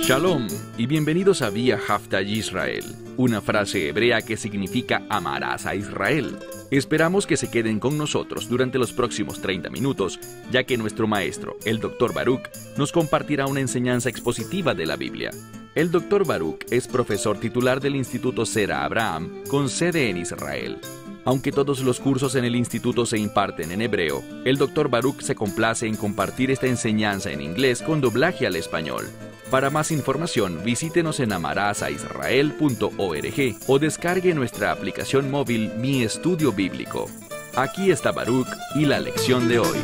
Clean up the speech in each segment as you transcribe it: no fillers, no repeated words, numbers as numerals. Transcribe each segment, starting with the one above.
Shalom y bienvenidos a Vía Hafta Yisrael, una frase hebrea que significa amarás a Israel. Esperamos que se queden con nosotros durante los próximos 30 minutos, ya que nuestro maestro, el Dr. Baruch, nos compartirá una enseñanza expositiva de la Biblia. El Dr. Baruch es profesor titular del Instituto Sera Abraham, con sede en Israel. Aunque todos los cursos en el instituto se imparten en hebreo, el Dr. Baruch se complace en compartir esta enseñanza en inglés con doblaje al español. Para más información, visítenos en amarasaisrael.org o descargue nuestra aplicación móvil Mi Estudio Bíblico. Aquí está Baruch y la lección de hoy.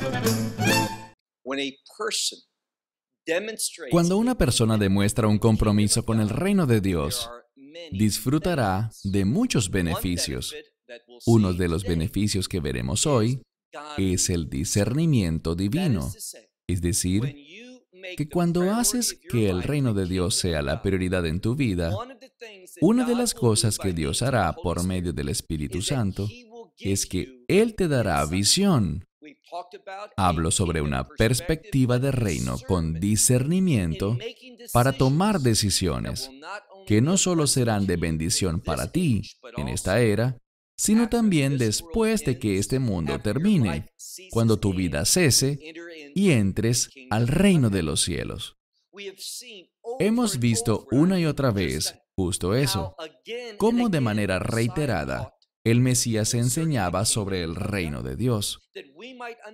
Cuando una persona demuestra un compromiso con el reino de Dios, disfrutará de muchos beneficios. Uno de los beneficios que veremos hoy es el discernimiento divino, es decir, que cuando haces que el reino de Dios sea la prioridad en tu vida, una de las cosas que Dios hará por medio del Espíritu Santo es que Él te dará visión. Hablo sobre una perspectiva de reino con discernimiento para tomar decisiones que no solo serán de bendición para ti en esta era, sino también después de que este mundo termine, cuando tu vida cese y entres al reino de los cielos. Hemos visto una y otra vez justo eso, cómo de manera reiterada el Mesías enseñaba sobre el reino de Dios,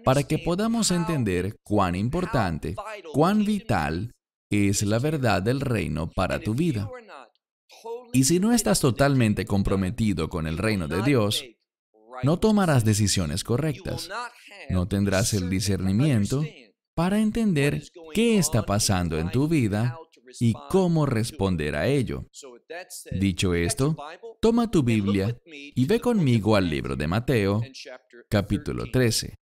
para que podamos entender cuán importante, cuán vital es la verdad del reino para tu vida. Y si no estás totalmente comprometido con el reino de Dios, no tomarás decisiones correctas. No tendrás el discernimiento para entender qué está pasando en tu vida y cómo responder a ello. Dicho esto, toma tu Biblia y ve conmigo al libro de Mateo, capítulo 13.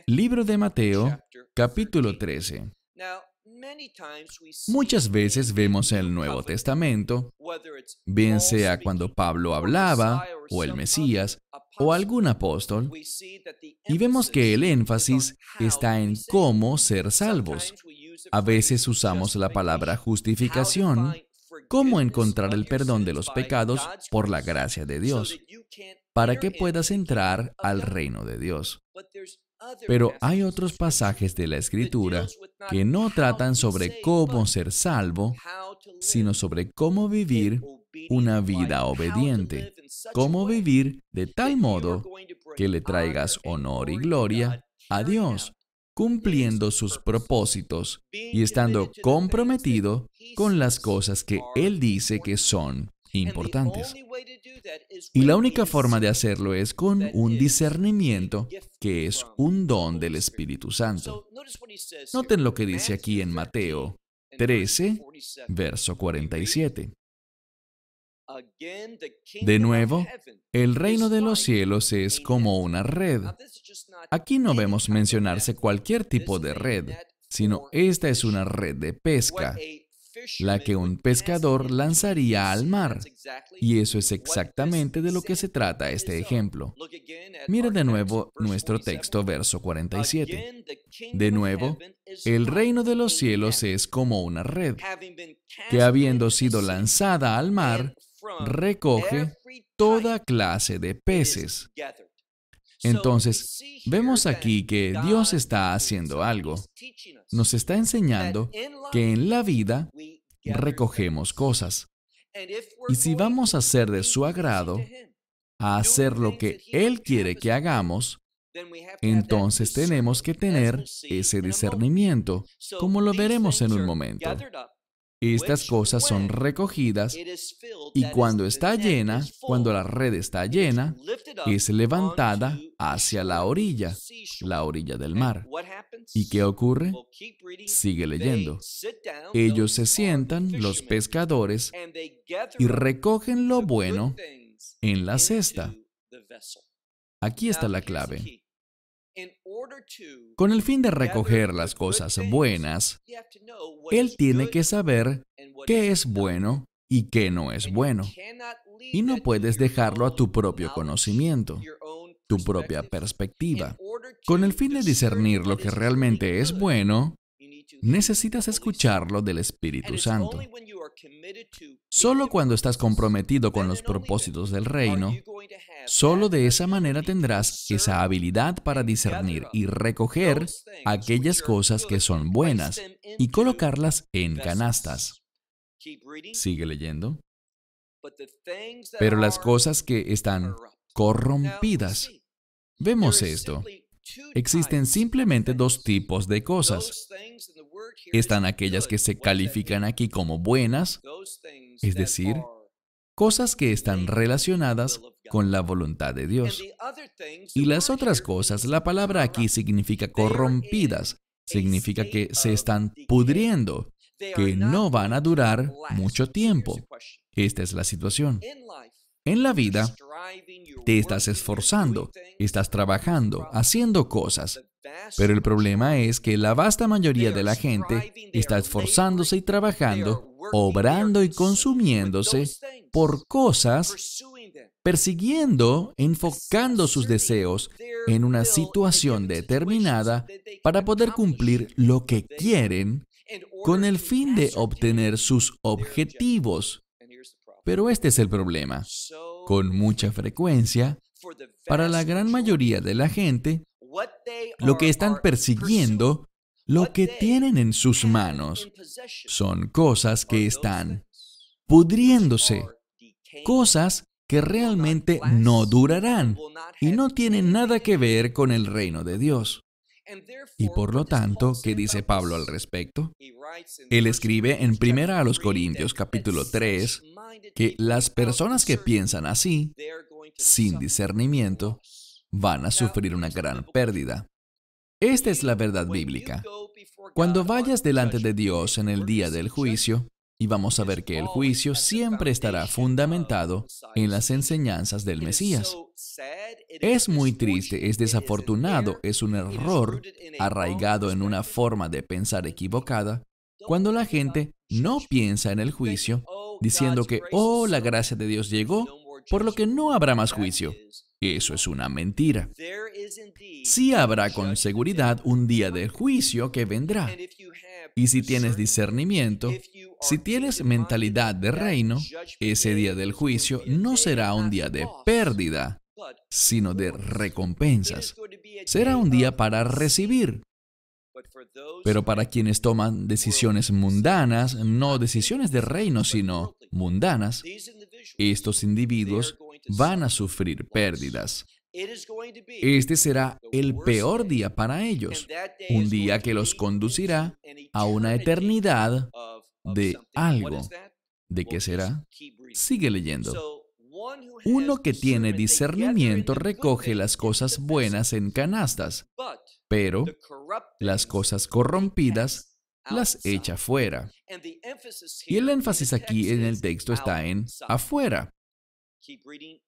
Libro de Mateo, capítulo 13. Muchas veces vemos el Nuevo Testamento, bien sea cuando Pablo hablaba, o el Mesías, o algún apóstol, y vemos que el énfasis está en cómo ser salvos. A veces usamos la palabra justificación, cómo encontrar el perdón de los pecados por la gracia de Dios, para que puedas entrar al reino de Dios. Pero hay otros pasajes de la Escritura que no tratan sobre cómo ser salvo, sino sobre cómo vivir una vida obediente, cómo vivir de tal modo que le traigas honor y gloria a Dios, cumpliendo sus propósitos y estando comprometido con las cosas que Él dice que son importantes. Y la única forma de hacerlo es con un discernimiento que es un don del Espíritu Santo. Noten lo que dice aquí en Mateo 13, verso 47. De nuevo, el reino de los cielos es como una red. Aquí no vemos mencionarse cualquier tipo de red, sino esta es una red de pesca, la que un pescador lanzaría al mar. Y eso es exactamente de lo que se trata este ejemplo. Mira de nuevo nuestro texto, verso 47. De nuevo, el reino de los cielos es como una red, que habiendo sido lanzada al mar, recoge toda clase de peces. Entonces, vemos aquí que Dios está haciendo algo. Nos está enseñando que en la vida recogemos cosas. Y si vamos a ser de su agrado, a hacer lo que Él quiere que hagamos, entonces tenemos que tener ese discernimiento, como lo veremos en un momento. Estas cosas son recogidas y cuando está llena, cuando la red está llena, es levantada hacia la orilla del mar. ¿Y qué ocurre? Sigue leyendo. Ellos se sientan, los pescadores, y recogen lo bueno en la cesta. Aquí está la clave. Con el fin de recoger las cosas buenas, Él tiene que saber qué es bueno y qué no es bueno. Y no puedes dejarlo a tu propio conocimiento, tu propia perspectiva. Con el fin de discernir lo que realmente es bueno, necesitas escucharlo del Espíritu Santo. Solo cuando estás comprometido con los propósitos del reino, solo de esa manera tendrás esa habilidad para discernir y recoger aquellas cosas que son buenas y colocarlas en canastas. Sigue leyendo. Pero las cosas que están corrompidas. Vemos esto. Existen simplemente dos tipos de cosas. Están aquellas que se califican aquí como buenas, es decir, cosas que están relacionadas con la voluntad de Dios. Y las otras cosas, la palabra aquí significa corrompidas, significa que se están pudriendo, que no van a durar mucho tiempo. Esta es la situación. En la vida, te estás esforzando, estás trabajando, haciendo cosas. Pero el problema es que la vasta mayoría de la gente está esforzándose y trabajando, obrando y consumiéndose por cosas, persiguiendo, enfocando sus deseos en una situación determinada para poder cumplir lo que quieren con el fin de obtener sus objetivos. Pero este es el problema. Con mucha frecuencia, para la gran mayoría de la gente, lo que están persiguiendo, lo que tienen en sus manos, son cosas que están pudriéndose, cosas que realmente no durarán y no tienen nada que ver con el reino de Dios. Y por lo tanto, ¿qué dice Pablo al respecto? Él escribe en 1 Corintios capítulo 3 que las personas que piensan así, sin discernimiento, van a sufrir una gran pérdida. Esta es la verdad bíblica. Cuando vayas delante de Dios en el día del juicio, y vamos a ver que el juicio siempre estará fundamentado en las enseñanzas del Mesías. Es muy triste, es desafortunado, es un error arraigado en una forma de pensar equivocada, cuando la gente no piensa en el juicio, diciendo que, la gracia de Dios llegó, por lo que no habrá más juicio. Eso es una mentira. Sí habrá con seguridad un día de juicio que vendrá. Y si tienes discernimiento, si tienes mentalidad de reino, ese día del juicio no será un día de pérdida, sino de recompensas. Será un día para recibir. Pero para quienes toman decisiones mundanas, no decisiones de reino, sino mundanas, estos individuos van a sufrir pérdidas. Este será el peor día para ellos, un día que los conducirá a una eternidad de algo. ¿De qué será? Sigue leyendo. Uno que tiene discernimiento recoge las cosas buenas en canastas, pero las cosas corrompidas las echa fuera. Y el énfasis aquí en el texto está en afuera.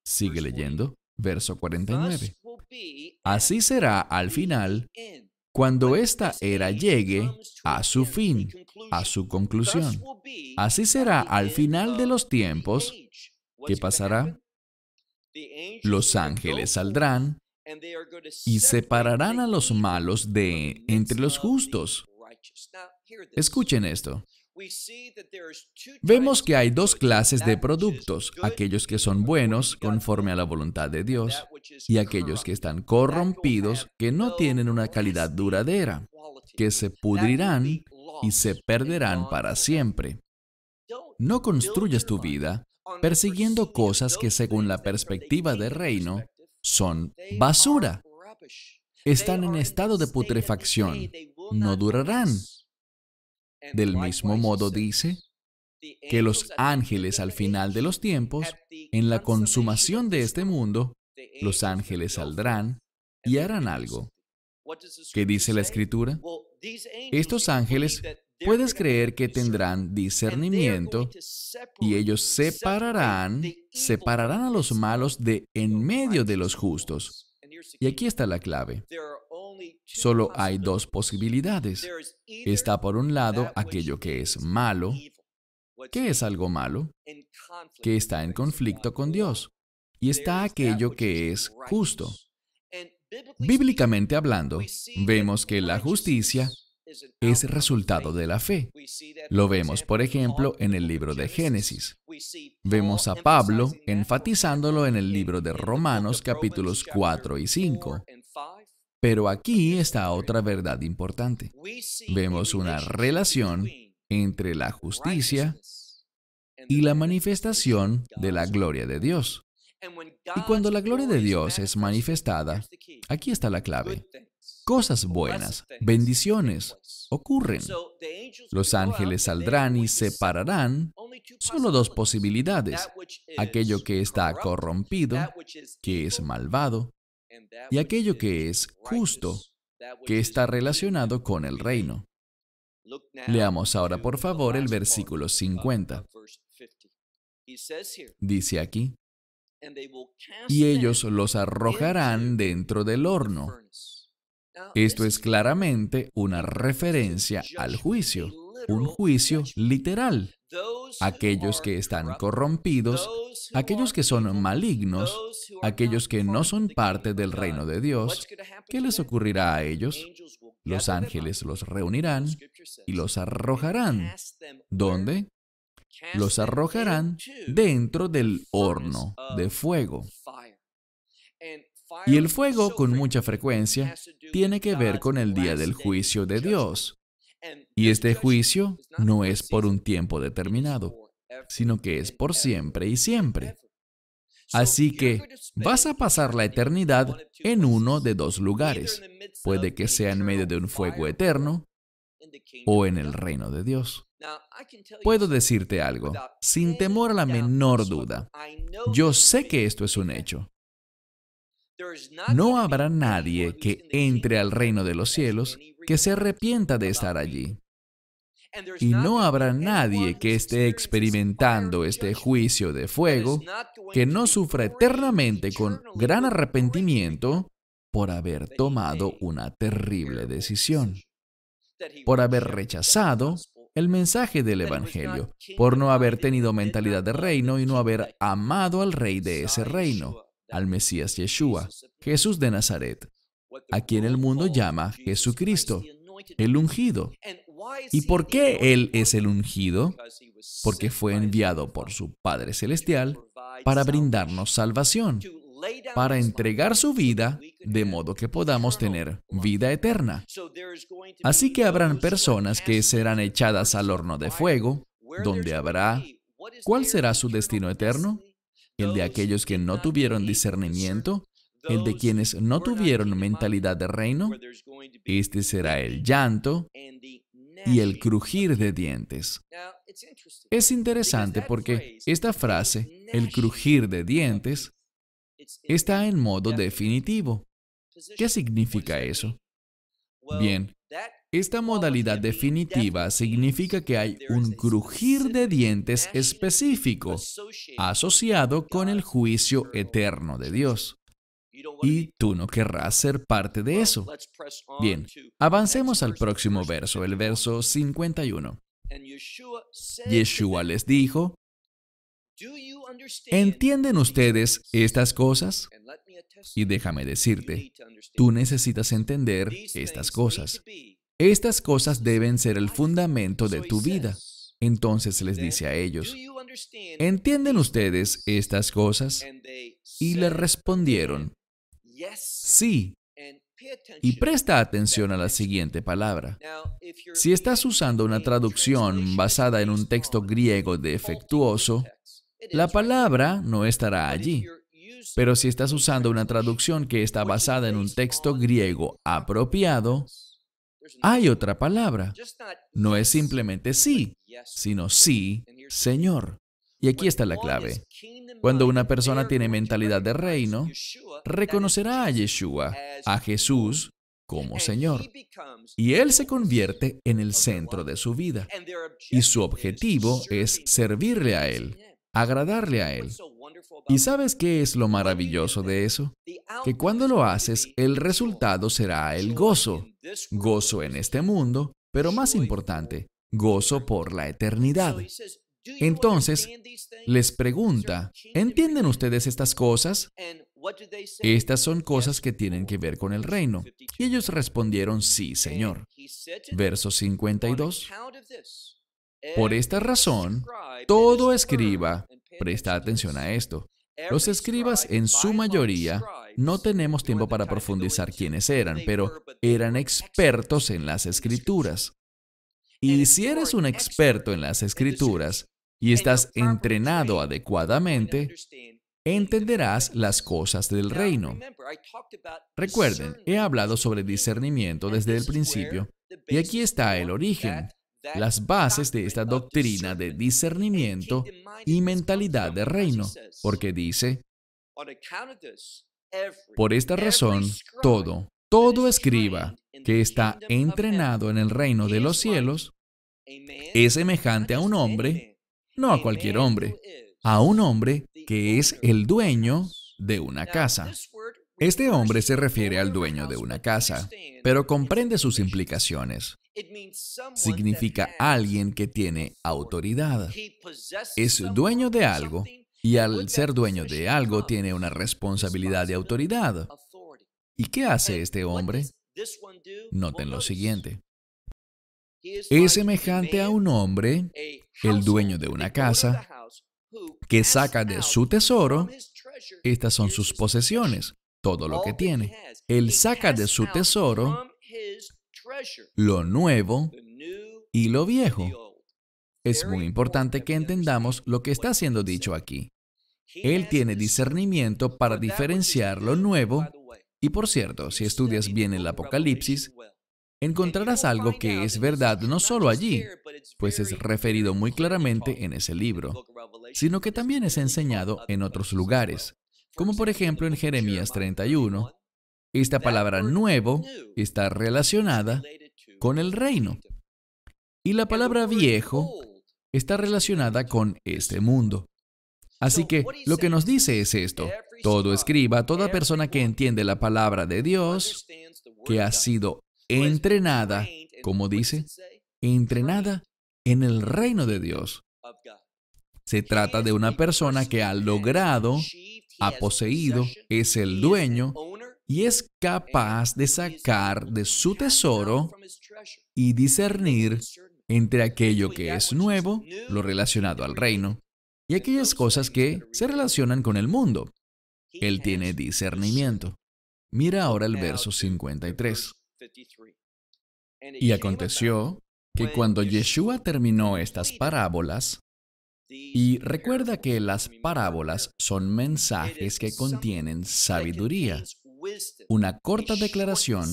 Sigue leyendo, verso 49. Así será al final, cuando esta era llegue a su fin, a su conclusión. Así será al final de los tiempos. ¿Qué pasará? Los ángeles saldrán y separarán a los malos de entre los justos. Escuchen esto. Vemos que hay dos clases de productos, aquellos que son buenos conforme a la voluntad de Dios y aquellos que están corrompidos, que no tienen una calidad duradera, que se pudrirán y se perderán para siempre. No construyas tu vida persiguiendo cosas que según la perspectiva del reino son basura. Están en estado de putrefacción, no durarán. Del mismo modo dice que los ángeles al final de los tiempos, en la consumación de este mundo, los ángeles saldrán y harán algo. ¿Qué dice la Escritura? Estos ángeles, puedes creer que tendrán discernimiento y ellos separarán a los malos de en medio de los justos. Y aquí está la clave. Solo hay dos posibilidades. Está por un lado aquello que es malo. ¿Qué es algo malo? Que está en conflicto con Dios. Y está aquello que es justo. Bíblicamente hablando, vemos que la justicia es resultado de la fe. Lo vemos, por ejemplo, en el libro de Génesis. Vemos a Pablo enfatizándolo en el libro de Romanos, capítulos 4 y 5. Pero aquí está otra verdad importante. Vemos una relación entre la justicia y la manifestación de la gloria de Dios. Y cuando la gloria de Dios es manifestada, aquí está la clave. Cosas buenas, bendiciones, ocurren. Los ángeles saldrán y separarán solo dos posibilidades: aquello que está corrompido, que es malvado, y aquello que es justo, que está relacionado con el reino. Leamos ahora, por favor, el versículo 50. Dice aquí: y ellos los arrojarán dentro del horno. Esto es claramente una referencia al juicio, un juicio literal. Aquellos que están corrompidos, aquellos que son malignos, aquellos que no son parte del reino de Dios, ¿qué les ocurrirá a ellos? Los ángeles los reunirán y los arrojarán. ¿Dónde? Los arrojarán dentro del horno de fuego. Y el fuego, con mucha frecuencia, tiene que ver con el día del juicio de Dios. Y este juicio no es por un tiempo determinado, sino que es por siempre y siempre. Así que vas a pasar la eternidad en uno de dos lugares. Puede que sea en medio de un fuego eterno o en el reino de Dios. Puedo decirte algo, sin temor a la menor duda. Yo sé que esto es un hecho. No habrá nadie que entre al reino de los cielos que se arrepienta de estar allí. Y no habrá nadie que esté experimentando este juicio de fuego que no sufra eternamente con gran arrepentimiento por haber tomado una terrible decisión, por haber rechazado el mensaje del Evangelio, por no haber tenido mentalidad de reino y no haber amado al rey de ese reino, al Mesías Yeshua, Jesús de Nazaret, a quien el mundo llama Jesucristo, el ungido. ¿Y por qué Él es el ungido? Porque fue enviado por su Padre Celestial para brindarnos salvación, para entregar su vida de modo que podamos tener vida eterna. Así que habrán personas que serán echadas al horno de fuego, donde habrá... ¿Cuál será su destino eterno? ¿El de aquellos que no tuvieron discernimiento? ¿El de quienes no tuvieron mentalidad de reino? Este será el llanto y el crujir de dientes. Es interesante porque esta frase, el crujir de dientes, está en modo definitivo. ¿Qué significa eso? Bien, esta modalidad definitiva significa que hay un crujir de dientes específico asociado con el juicio eterno de Dios. Y tú no querrás ser parte de eso. Bien, avancemos al próximo verso, el verso 51. Yeshua les dijo: ¿entienden ustedes estas cosas? Y déjame decirte, tú necesitas entender estas cosas. Estas cosas deben ser el fundamento de tu vida. Entonces les dice a ellos: ¿entienden ustedes estas cosas? Y le respondieron: sí. Y presta atención a la siguiente palabra. Si estás usando una traducción basada en un texto griego defectuoso, la palabra no estará allí. Pero si estás usando una traducción que está basada en un texto griego apropiado, hay otra palabra. No es simplemente sí, sino sí, Señor. Y aquí está la clave. Cuando una persona tiene mentalidad de reino, reconocerá a Yeshua, a Jesús, como Señor. Y Él se convierte en el centro de su vida. Y su objetivo es servirle a Él, agradarle a Él. ¿Y sabes qué es lo maravilloso de eso? Que cuando lo haces, el resultado será el gozo. Gozo en este mundo, pero más importante, gozo por la eternidad. Entonces, les pregunta: ¿entienden ustedes estas cosas? Estas son cosas que tienen que ver con el reino. Y ellos respondieron, sí, Señor. Verso 52. Por esta razón, todo escriba, presta atención a esto. Los escribas, en su mayoría, no tenemos tiempo para profundizar quiénes eran, pero eran expertos en las escrituras. Y si eres un experto en las escrituras y estás entrenado adecuadamente, entenderás las cosas del reino. Recuerden, he hablado sobre discernimiento desde el principio, y aquí está el origen, las bases de esta doctrina de discernimiento y mentalidad de reino, porque dice, por esta razón, todo escriba que está entrenado en el reino de los cielos es semejante a un hombre, no a cualquier hombre, a un hombre que es el dueño de una casa. Este hombre se refiere al dueño de una casa, pero comprende sus implicaciones. Significa alguien que tiene autoridad. Es dueño de algo, y al ser dueño de algo tiene una responsabilidad de autoridad. ¿Y qué hace este hombre? Noten lo siguiente. Es semejante a un hombre, el dueño de una casa, que saca de su tesoro, estas son sus posesiones, todo lo que tiene. Él saca de su tesoro lo nuevo y lo viejo. Es muy importante que entendamos lo que está siendo dicho aquí. Él tiene discernimiento para diferenciar lo nuevo. Y por cierto, si estudias bien el Apocalipsis, encontrarás algo que es verdad no solo allí, pues es referido muy claramente en ese libro, sino que también es enseñado en otros lugares, como por ejemplo en Jeremías 31. Esta palabra nuevo está relacionada con el reino, y la palabra viejo está relacionada con este mundo. Así que lo que nos dice es esto: todo escriba, toda persona que entiende la palabra de Dios, que ha sido entrenada, ¿cómo dice? Entrenada en el reino de Dios. Se trata de una persona que ha logrado, ha poseído, es el dueño y es capaz de sacar de su tesoro y discernir entre aquello que es nuevo, lo relacionado al reino, y aquellas cosas que se relacionan con el mundo. Él tiene discernimiento. Mira ahora el verso 53. Y aconteció que cuando Yeshua terminó estas parábolas, y recuerda que las parábolas son mensajes que contienen sabiduría, una corta declaración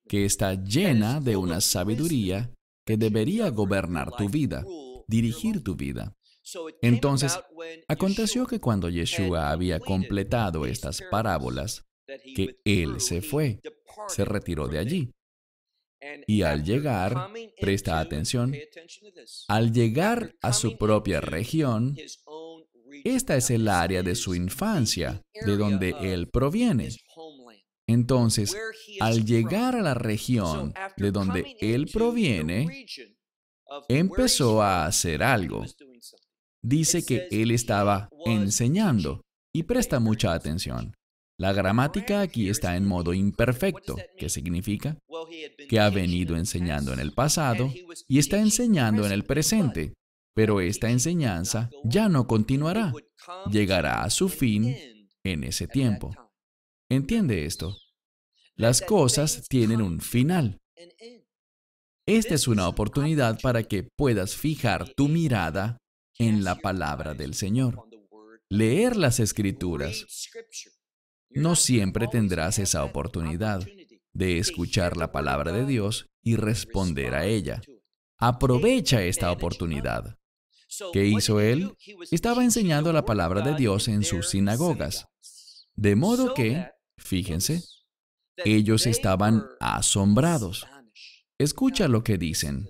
que está llena de una sabiduría que debería gobernar tu vida, dirigir tu vida. Entonces, aconteció que cuando Yeshua había completado estas parábolas, que Él se fue, se retiró de allí. Y al llegar, presta atención, al llegar a su propia región, esta es el área de su infancia, de donde Él proviene. Entonces, al llegar a la región de donde Él proviene, empezó a hacer algo. Dice que Él estaba enseñando, y presta mucha atención. La gramática aquí está en modo imperfecto. ¿Qué significa? Que ha venido enseñando en el pasado y está enseñando en el presente. Pero esta enseñanza ya no continuará. Llegará a su fin en ese tiempo. ¿Entiende esto? Las cosas tienen un final. Esta es una oportunidad para que puedas fijar tu mirada en la palabra del Señor. Leer las Escrituras. No siempre tendrás esa oportunidad de escuchar la palabra de Dios y responder a ella. Aprovecha esta oportunidad. ¿Qué hizo él? Estaba enseñando la palabra de Dios en sus sinagogas. De modo que, fíjense, ellos estaban asombrados. Escucha lo que dicen.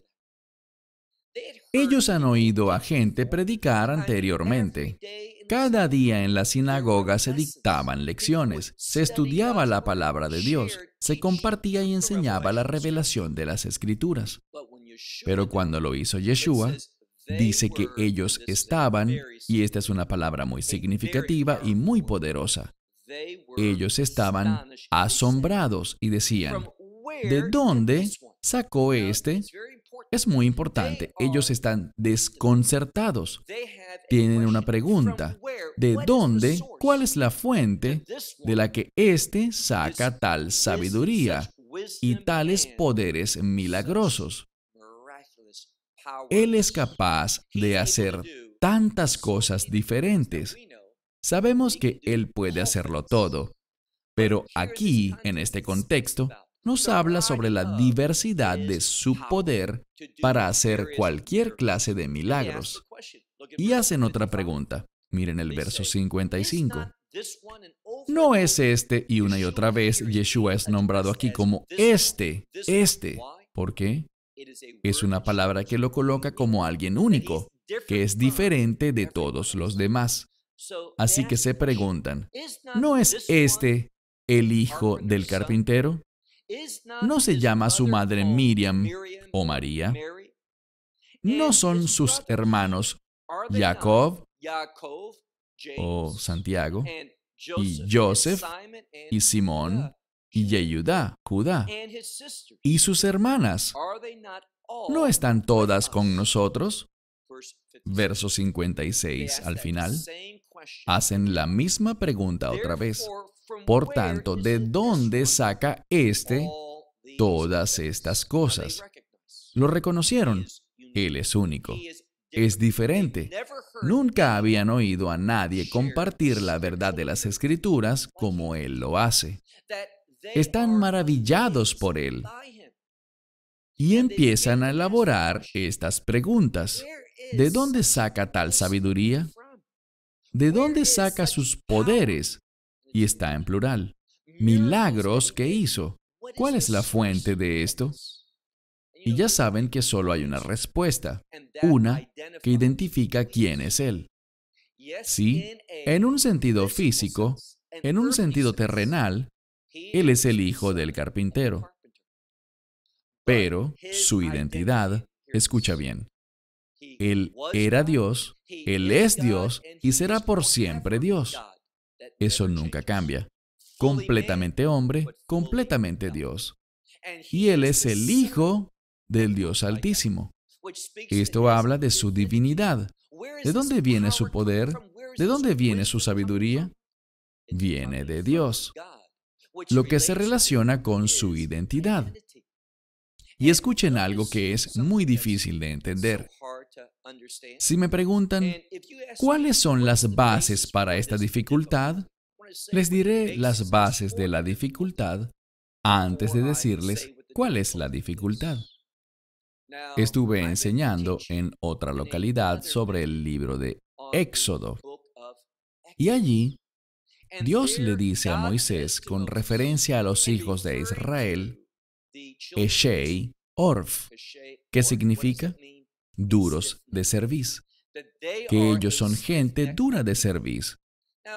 Ellos han oído a gente predicar anteriormente. Cada día en la sinagoga se dictaban lecciones, se estudiaba la palabra de Dios, se compartía y enseñaba la revelación de las Escrituras. Pero cuando lo hizo Yeshua, dice que ellos estaban, y esta es una palabra muy significativa y muy poderosa, Ellos estaban asombrados y decían, ¿de dónde sacó este? Es muy importante. Ellos están desconcertados. Tienen una pregunta. ¿De dónde? ¿Cuál es la fuente de la que éste saca tal sabiduría y tales poderes milagrosos? Él es capaz de hacer tantas cosas diferentes. Sabemos que Él puede hacerlo todo, pero aquí, en este contexto, nos habla sobre la diversidad de su poder para hacer cualquier clase de milagros. Y hacen otra pregunta. Miren el verso 55. No es este, y una y otra vez Yeshua es nombrado aquí como este. ¿Por qué? Es una palabra que lo coloca como alguien único, que es diferente de todos los demás. Así que se preguntan, ¿no es este el hijo del carpintero? ¿No se llama su madre Miriam o María? ¿No son sus hermanos Jacob o Santiago y Joseph y Simón y Judá, y sus hermanas? ¿No están todas con nosotros? Verso 56 al final. Hacen la misma pregunta otra vez. Por tanto, ¿de dónde saca éste todas estas cosas? Lo reconocieron. Él es único. Es diferente. Nunca habían oído a nadie compartir la verdad de las Escrituras como Él lo hace. Están maravillados por Él. Y empiezan a elaborar estas preguntas. ¿De dónde saca tal sabiduría? ¿De dónde saca sus poderes? Y está en plural. Milagros que hizo. ¿Cuál es la fuente de esto? Y ya saben que solo hay una respuesta. Una que identifica quién es Él. Sí, en un sentido físico, en un sentido terrenal, Él es el hijo del carpintero. Pero su identidad, escucha bien, Él era Dios, Él es Dios y será por siempre Dios. Eso nunca cambia. Completamente hombre, completamente Dios. Y Él es el Hijo del Dios Altísimo. Esto habla de su divinidad. ¿De dónde viene su poder? ¿De dónde viene su sabiduría? Viene de Dios, lo que se relaciona con su identidad. Y escuchen algo que es muy difícil de entender. Si me preguntan, ¿cuáles son las bases para esta dificultad? Les diré las bases de la dificultad antes de decirles cuál es la dificultad. Estuve enseñando en otra localidad sobre el libro de Éxodo. Y allí, Dios le dice a Moisés, con referencia a los hijos de Israel, Eshei Orf, ¿qué significa? Duros de cerviz. Que ellos son gente dura de cerviz.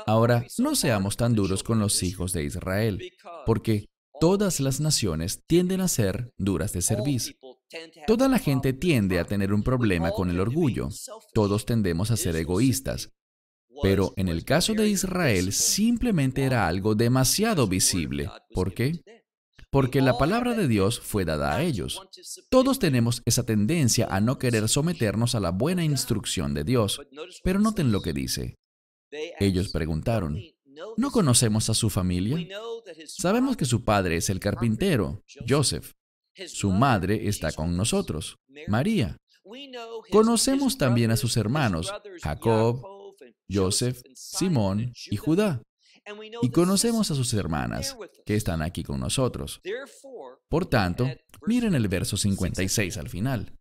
Ahora, no seamos tan duros con los hijos de Israel, porque todas las naciones tienden a ser duras de cerviz. Toda la gente tiende a tener un problema con el orgullo. Todos tendemos a ser egoístas. Pero en el caso de Israel, simplemente era algo demasiado visible. ¿Por qué? Porque la palabra de Dios fue dada a ellos. Todos tenemos esa tendencia a no querer someternos a la buena instrucción de Dios. Pero noten lo que dice. Ellos preguntaron, ¿no conocemos a su familia? Sabemos que su padre es el carpintero, Joseph. Su madre está con nosotros, María. Conocemos también a sus hermanos, Jacob, Joseph, Simón y Judá. Y conocemos a sus hermanas, que están aquí con nosotros. Por tanto, miren el verso 56 al final.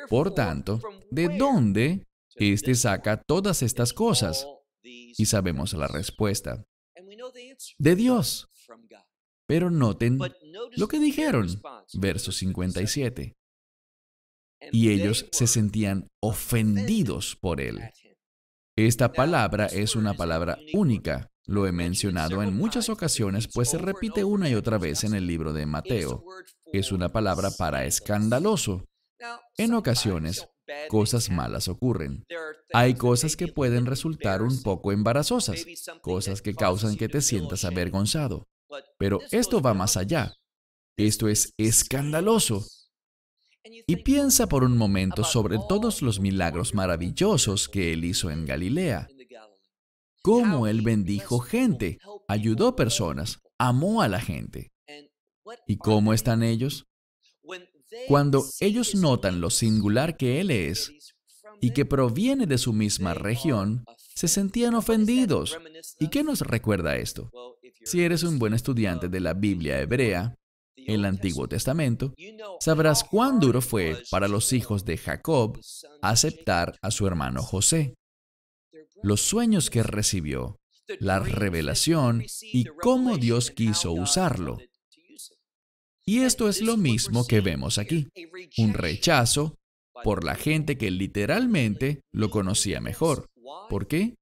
Por tanto, ¿de dónde éste saca todas estas cosas? Y sabemos la respuesta. De Dios. Pero noten lo que dijeron. Verso 57. Y ellos se sentían ofendidos por él. Esta palabra es una palabra única. Lo he mencionado en muchas ocasiones, pues se repite una y otra vez en el libro de Mateo. Es una palabra para escandaloso. En ocasiones, cosas malas ocurren. Hay cosas que pueden resultar un poco embarazosas, cosas que causan que te sientas avergonzado. Pero esto va más allá. Esto es escandaloso. Y piensa por un momento sobre todos los milagros maravillosos que Él hizo en Galilea. Cómo Él bendijo gente, ayudó personas, amó a la gente. ¿Y cómo están ellos? Cuando ellos notan lo singular que Él es y que proviene de su misma región, se sentían ofendidos. ¿Y qué nos recuerda esto? Si eres un buen estudiante de la Biblia hebrea, el Antiguo Testamento, sabrás cuán duro fue para los hijos de Jacob aceptar a su hermano José. Los sueños que recibió, la revelación y cómo Dios quiso usarlo. Y esto es lo mismo que vemos aquí, un rechazo por la gente que literalmente lo conocía mejor. ¿Por qué?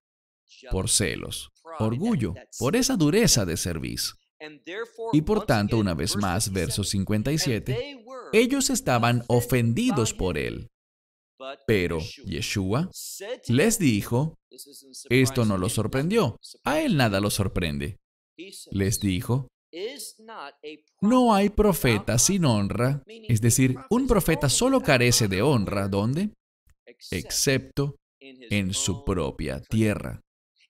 Por celos, orgullo, por esa dureza de cerviz. Y por tanto, una vez más, verso 57, ellos estaban ofendidos por él. Pero Yeshua les dijo, esto no lo sorprendió, a él nada lo sorprende. Les dijo, no hay profeta sin honra, es decir, un profeta solo carece de honra, ¿dónde? Excepto en su propia tierra,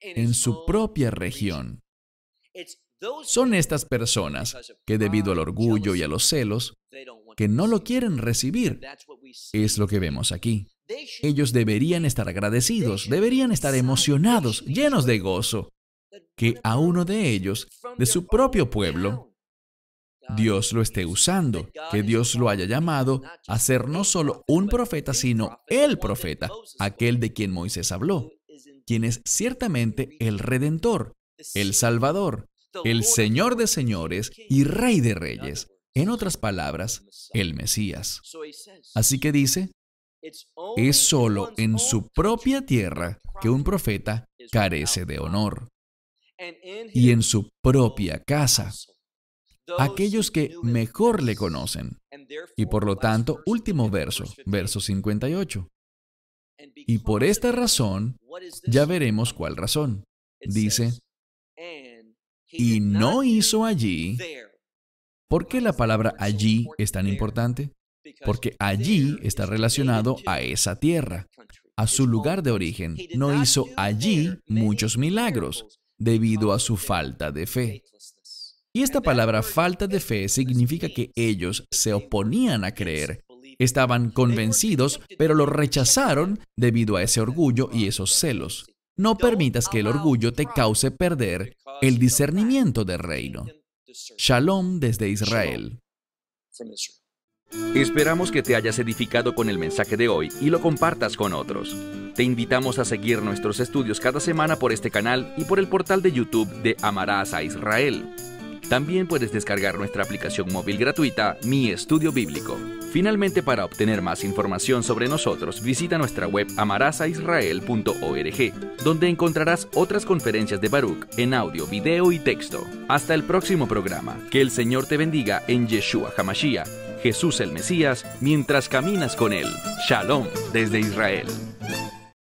en su propia región. Son estas personas que debido al orgullo y a los celos, que no lo quieren recibir. Es lo que vemos aquí. Ellos deberían estar agradecidos, deberían estar emocionados, llenos de gozo, que a uno de ellos, de su propio pueblo, Dios lo esté usando, que Dios lo haya llamado a ser no solo un profeta, sino el profeta, aquel de quien Moisés habló, quien es ciertamente el Redentor, el Salvador, el Señor de señores y Rey de reyes. En otras palabras, el Mesías. Así que dice, es solo en su propia tierra que un profeta carece de honor. Y en su propia casa, aquellos que mejor le conocen. Y por lo tanto, último verso, verso 58. Y por esta razón, ya veremos cuál razón. Dice, y no hizo allí. ¿Por qué la palabra allí es tan importante? Porque allí está relacionado a esa tierra, a su lugar de origen. No hizo allí muchos milagros debido a su falta de fe. Y esta palabra falta de fe significa que ellos se oponían a creer. Estaban convencidos, pero lo rechazaron debido a ese orgullo y esos celos. No permitas que el orgullo te cause perder el discernimiento del reino. Shalom desde Israel. Esperamos que te hayas edificado con el mensaje de hoy y lo compartas con otros. Te invitamos a seguir nuestros estudios cada semana por este canal y por el portal de YouTube de Amarás a Israel. También puedes descargar nuestra aplicación móvil gratuita, Mi Estudio Bíblico. Finalmente, para obtener más información sobre nosotros, visita nuestra web amarasaisrael.org, donde encontrarás otras conferencias de Baruch en audio, video y texto. Hasta el próximo programa. Que el Señor te bendiga en Yeshua HaMashiach, Jesús el Mesías, mientras caminas con Él. Shalom desde Israel.